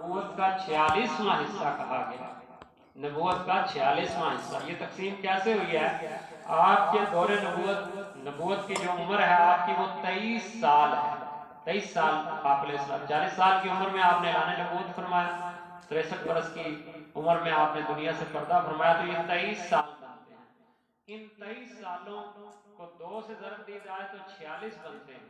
نبوت کا 46واں حصہ کہا گیا، نبوت کا 46واں حصہ۔ یہ تقسیم کیسے ہوئی ہے؟ آپ کے دور نبوت کی جو عمر ہے آپ کی وہ 23 سال ہے، 23 سال آپ علیہ السلام، 40 سال کی عمر میں آپ نے اعلان نبوت فرمایا، 63 برس کی عمر میں آپ نے دنیا سے پردہ فرمایا، تو یہ 23 سال بنتے ہیں۔ ان 23 سالوں کو 2 سے ضرب دی جائے تو 46 بنتے ہیں۔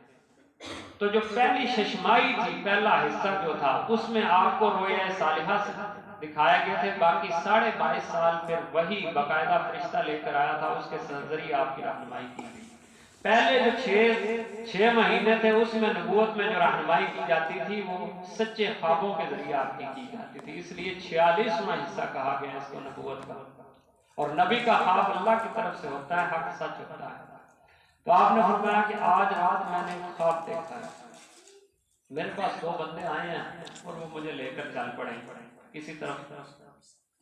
تو جو پہلی ششمائی تھی، پہلا حصہ جو تھا، اس میں آپ کو رویا صالحہ سے دکھائے گئے تھے، باقی 22.5 سال پھر وہی باقاعدہ فرشتہ لے کر آیا تھا، اس کے ذریعے آپ کی رہنمائی کی گئی۔ پہلے جو 6 مہینے تھے اس میں نبوت میں جو رہنمائی کی جاتی تھی وہ سچے خوابوں کے ذریعے آپ کی جاتی تھی، اس لیے 46واں حصہ کہا گیا اس کو نبوت کا۔ اور نبی کا خواب اللہ کی طرف سے ہوتا ہے، حق سچ ہوتا ہے۔ تو آپ نے فرمایا کہ آج رات میں نے خواب دیکھا ہے، میرے پاس 2 بندے آئے ہیں اور وہ مجھے لے کر چل پڑے کسی طرف۔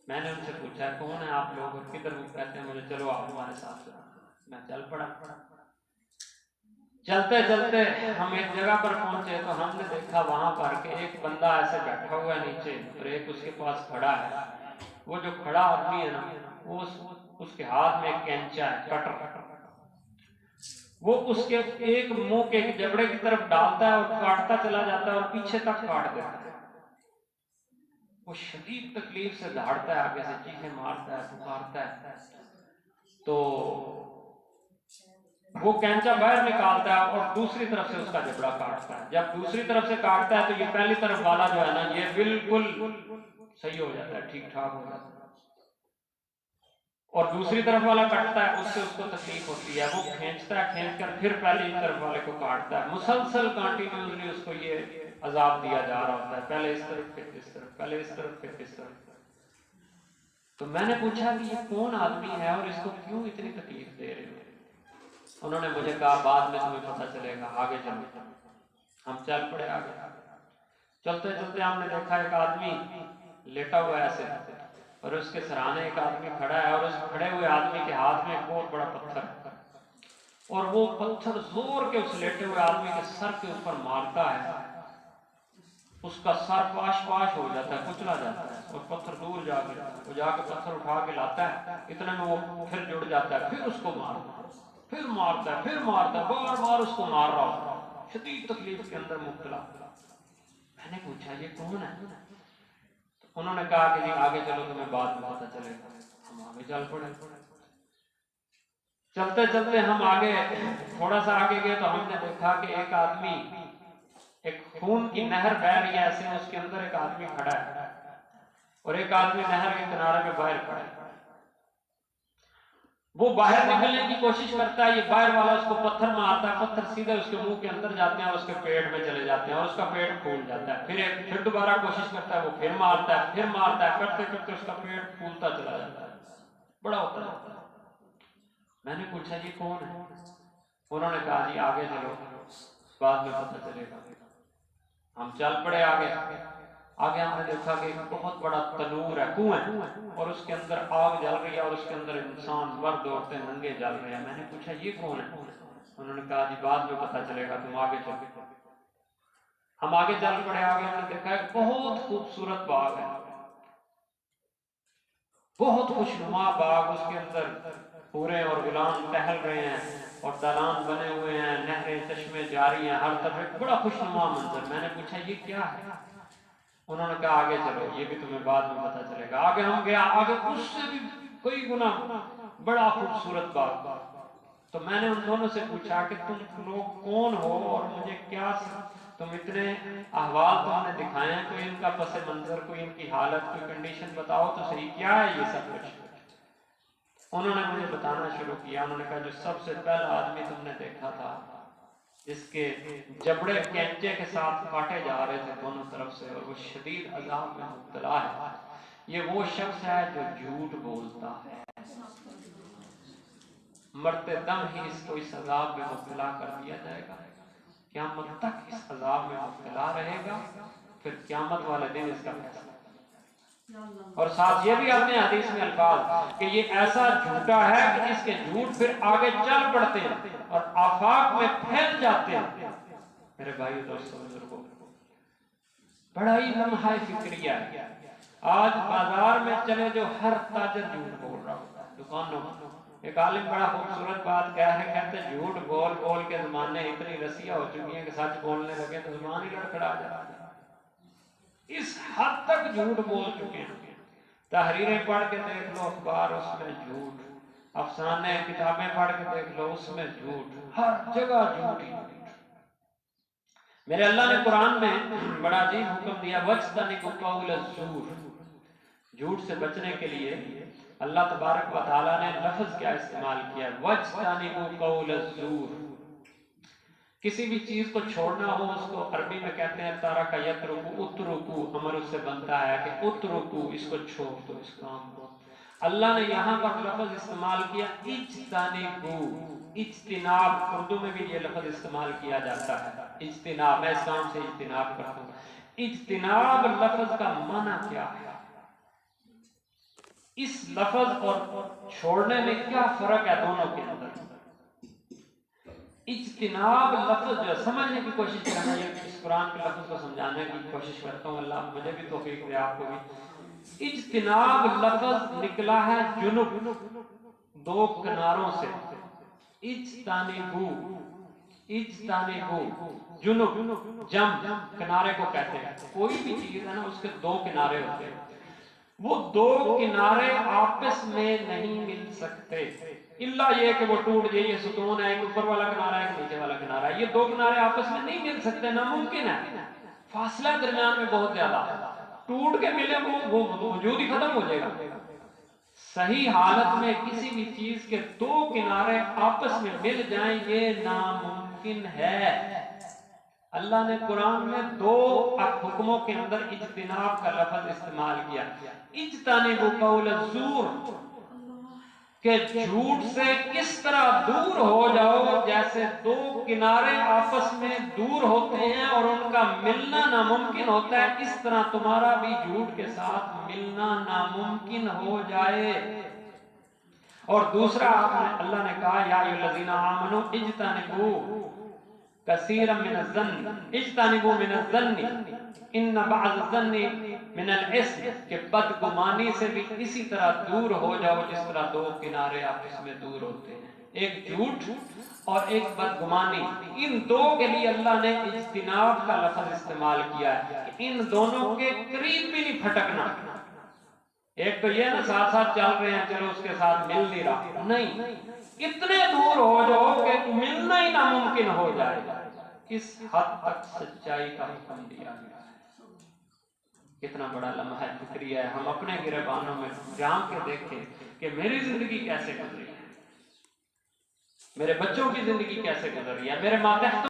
میں نے ان سے پوچھا کون ہے آپ لوگ اور کدھر؟ وہ کہتے ہیں مجھے چلو آپ ہمارے ساتھ۔ میں چل پڑا۔ چلتے چلتے ہم ایک جگہ پر پہنچے تو ہم نے دیکھا وہاں پر کہ ایک بندہ ایسے بیٹھا ہوا ہے نیچے اور ایک اس کے پاس کھڑا ہے۔ وہ جو کھڑا آدمی ہے نا، وہ اس کے ہاتھ میں ایک کینچا ہے، کٹر، وہ اس کے ایک منہ کے جبڑے کی طرف ڈالتا ہے اور کاٹتا چلا جاتا ہے اور پیچھے تک کاٹ دیتا ہے۔ وہ شدید تکلیف سے دھاڑتا ہے، آگے سے چیخیں مارتا ہے، پکارتا ہے، تو وہ کینچا باہر نکالتا ہے اور دوسری طرف سے اس کا جبڑا کاٹتا ہے۔ جب دوسری طرف سے کاٹتا ہے تو یہ پہلی طرف والا جو ہے نا، یہ بالکل صحیح ہو جاتا ہے، ٹھیک ٹھاک ہو جاتا ہے، اور دوسری طرف والا کٹتا ہے، اس سے اس کو تکلیف ہوتی ہے، وہ کھینچتا ہے، کھینچ کر پھر پہلی طرف والے کو کاٹتا ہے۔ مسلسل کنٹینیوسلی اس کو یہ عذاب دیا جا رہا ہوتا ہے، پہلے اس طرف پھر اس طرف، پہلے اس طرف پھر اس طرف۔ تو میں نے پوچھا کہ یہ کون آدمی ہے اور اس کو کیوں اتنی تکلیف دے رہے ہو؟ انہوں نے مجھے کہا بعد میں تمہیں پتہ چلے گا، آگے چلو۔ ہم چل پڑے آگے۔ چلتے چلتے ہم نے دیکھا ایک آدمی لیٹا ہوا ہے ایسے، اور اس کے سرانے ایک آدمی کھڑا ہے، اور اس کھڑے ہوئے آدمی کے ہاتھ میں ایک بہت بڑا پتھر ہے، اور وہ پتھر زور کے اس لیٹے ہوئے آدمی کے سر کے اوپر مارتا ہے، اس کا سر پاش پاش ہو جاتا ہے، کچلا جاتا ہے، اور پتھر دور جا کے وہ جا کے پتھر اٹھا کے لاتا ہے، اتنے میں وہ پھر جڑ جاتا ہے، پھر اس کو مارتا ہے، پھر مارتا ہے، پھر مارتا ہے، بار بار اس کو مار رہا ہوتا ہے، شدید تکلیف کے اندر مبتلا۔ میں نے پوچھا یہ کون ہے؟ انہوں نے کہا کہ جی آگے چلو تمہیں بعد میں پتہ چلے گا۔ ہم آگے چل پڑے۔ چلتے چلتے ہم آگے تھوڑا سا آگے گئے تو ہم نے دیکھا کہ ایک آدمی، ایک خون کی نہر بہ رہی ہے ایسے، اس کے اندر ایک آدمی کھڑا ہے اور ایک آدمی نہر کے کنارے میں باہر کھڑا ہے۔ وہ باہر نکلنے کی کوشش کرتا ہے، یہ باہر والا اس کو پتھر مارتا ہے، پتھر سیدھے اس کے منہ کے اندر جاتے ہیں اور اس کے پیٹ میں چلے جاتے ہیں اور اس کا پیٹ پھول جاتا ہے۔ پھر دوبارہ کوشش کرتا ہے، وہ پھر مارتا ہے، پھر مارتا ہے، کرتے کرتے اس کا پیٹ پھولتا چلا جاتا ہے، بڑا ہوتا ہے۔ میں نے پوچھا یہ کون ہے؟ انہوں نے کہا جی آگے چلو بعد میں پتہ چلے گا۔ ہم چل پڑے آگے۔ آگے ہم نے دیکھا کہ بہت بڑا تنور ہے، کنواں، اور اس کے اندر آگ جل رہی ہے اور اس کے اندر انسان مرد عورتیں ننگے جل رہے ہیں۔ میں نے پوچھا یہ کون ہے؟ انہوں نے کہا جی بعد میں پتہ چلے گا، تم آگے چلو۔ ہم آگے چل پڑے۔ آگے ہم نے دیکھا ایک بہت خوبصورت باغ ہے، بہت خوشنما باغ، اس کے اندر پورے اور غلام ٹہل رہے ہیں اور دالان بنے ہوئے ہیں، نہریں چشمے جاری ہیں، ہر طرف بڑا خوشنما منظر۔ میں نے پوچھا یہ کیا ہے؟ انہوں نے کہا آگے چلو، یہ بھی تمہیں بعد میں پتہ چلے گا۔ آگے ہم گیا، آگے اس سے بھی کئی گنا بڑا خوبصورت باغ۔ تو میں نے ان دونوں سے پوچھا کہ تم لوگ کون ہو اور مجھے کیا تم اتنے احوال تم نے دکھائے ہیں، کوئی ان کا پس منظر، کوئی ان کی حالت، کوئی کنڈیشن بتاؤ تو صحیح، کیا ہے یہ سب کچھ؟ انہوں نے مجھے بتانا شروع کیا۔ انہوں نے کہا جو سب سے پہلا آدمی تم نے دیکھا تھا جس کے جبڑے کینچے کے ساتھ کاٹے جا رہے تھے دونوں طرف سے اور وہ شدید عذاب میں مبتلا ہے، یہ وہ شخص ہے جو جھوٹ بولتا ہے، مرتے دم ہی اس کو اس عذاب میں مبتلا کر دیا جائے گا، قیامت تک اس عذاب میں مبتلا رہے گا، پھر قیامت والے دن اس کا فیصلہ۔ اور ساتھ یہ بھی اپنے حدیث میں الفاظ کہ یہ ایسا جھوٹا ہے کہ اس کے جھوٹ پھر آگے چل پڑتے ہیں اور آفاق میں پھیل جاتے ہیں۔ میرے بھائی دوستوں بزرگوں، بڑا ہی لمحہ فکریہ ہے. آج بازار میں چلے جو ہر تاجر جھوٹ بول رہا ہوتا ہے دکانوں میں. ایک عالم بڑا خوبصورت بات کہتے ہیں جھوٹ بول بول کے زمانے اتنی رسیاں ہو چکی ہیں کہ سچ بولنے لگے تو زبان ہی لڑکھڑا جاتی ہے. اس حد تک جھوٹ بول چکے ہیں. تحریریں پڑھ کے دیکھ لو اخبار اس میں جھوٹ، افسانے کتابیں پڑھ کے دیکھ لو اس میں جھوٹ، ہر جگہ جھوٹ ہی جھوٹ. میرے اللہ نے قرآن میں بڑا عجیب حکم دیا وَاجْتَنِبُوا قَوْلَ الزُّورِ. جھوٹ سے بچنے کے لیے اللہ تبارک و تعالیٰ نے لفظ کیا استعمال کیا وَاجْتَنِبُوا قَوْلَ الزُّورِ. کسی بھی چیز کو چھوڑنا ہو اس کو عربی میں کہتے ہیں تارک یترک اترکو. امر اس سے بنتا ہے کہ اترکو، اس کو چھوڑ دو اس کام کو. اللہ نے یہاں پر لفظ استعمال کیا اجتنبو. اجتناب اردو میں بھی یہ لفظ استعمال کیا جاتا ہے. اجتناب، میں اس کام سے اجتناب کرتا ہوں. اجتناب لفظ کا معنی کیا ہے؟ اس لفظ اور چھوڑنے میں کیا فرق ہے دونوں کے اندر؟ اجتناب لفظ جو سمجھنے کی کوشش کرنا، یہ اس قرآن کے لفظ کو سمجھانے کی کوشش کرتا ہوں، اللہ مجھے بھی توفیق دے آپ کو بھی. اجتناب لفظ نکلا ہے جنوب، دو کناروں سے. اجتنبو، اجتنبو جنوب، جم کنارے کو کہتے ہیں. کوئی بھی چیز ہے نا اس کے دو کنارے ہوتے ہیں. وہ دو کنارے آپس میں نہیں مل سکتے الا یہ کہ وہ ٹوٹ جائے. یہ ستون ہے، ایک اوپر والا کنارہ ہے ایک نیچے والا کنارہ ہے. یہ دو کنارے آپس میں نہیں مل سکتے، ناممکن ہے. فاصلہ درمیان میں بہت زیادہ. ٹوٹ کے ملے وہ وجود ہی ختم ہو جائے گا. صحیح حالت میں کسی بھی چیز کے دو کنارے آپس میں مل جائیں یہ ناممکن ہے. اللہ نے قرآن میں دو حکموں کے اندر اجتناب کا لفظ استعمال کیا. اجتنبوا قول الزور، کہ جھوٹ سے اس طرح دور ہو جاؤ جیسے دو کنارے آپس میں دور ہوتے ہیں اور ان کا ملنا ناممکن ہوتا ہے، اس طرح تمہارا بھی جھوٹ کے ساتھ ملنا ناممکن ہو جائے. اور دوسرا اللہ نے کہا یا ایھا الذین آمنوا اجتنبوا کثیرا من الظن، اجتنبوا من الظن ان بعض الظن من الاثم، کہ بدگمانی سے بھی اسی طرح دور ہو جاؤ جس طرح دو کنارے آپس میں دور ہوتے ہیں. ایک جھوٹ اور ایک بدگمانی، ان دو کے لیے اللہ نے اجتناب کا لفظ استعمال کیا ہے کہ ان دونوں کے قریب بھی نہیں پھٹکنا. ایک تو یہ نا ساتھ ساتھ چل رہے ہیں چلو اس کے ساتھ مل نہیں رہا، نہیں، اتنے دور ہو جاؤ کہ ملنا ہی ناممکن ہو جائے. اس حد تک سچائی کا حکم دیا گیا ہے. کتنا بڑا لمحہ فکری ہے. ہم اپنے گریبانوں میں جان کے دیکھیں کہ میری زندگی کیسے گزری ہے، میرے بچوں کی زندگی کیسے گزر رہی ہے، میرے ماتحتوں